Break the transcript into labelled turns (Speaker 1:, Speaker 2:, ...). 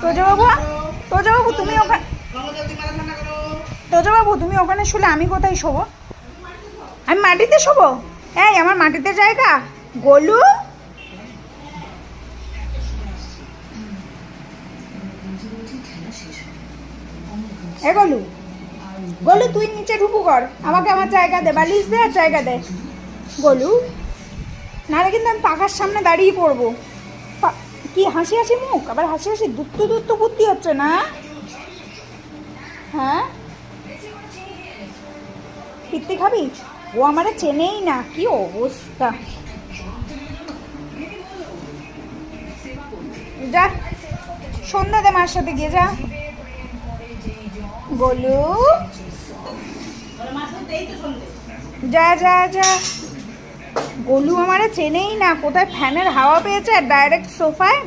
Speaker 1: তোজবাবু, তোজবাবু তুমি ওখানে, তোজবাবু তুমি ওখানে শুলে আমি কোথায় শোবো? আমি মাটিতে শোবো? এই আমার মাটিতে জায়গা। গোলু, এ গোলু, গোলু তুই নিচে ঢুকু কর, আমাকে আমার জায়গা দে, বালিশ দে আর জায়গা দে। গোলু, নাহলে কিন্তু আমি পাখার সামনে দাঁড়িয়ে পড়বো। কি হাসি হাসি মুখ, আবার হাসি হাসি দুত্তু দুত্তু বুদ্ধি হচ্ছে না? হ্যাঁ, পিত্তি খাবি? ও আমারে চেনেই না, কি অবস্থা। যা সন্ধ্যা দে মার সাথে গিয়ে যা। গোলু, যা যা যা। গোলু আমারে চেনেই না, কোথায় ফ্যানের হাওয়া পেয়েছে আর ডাইরেক্ট সোফায়।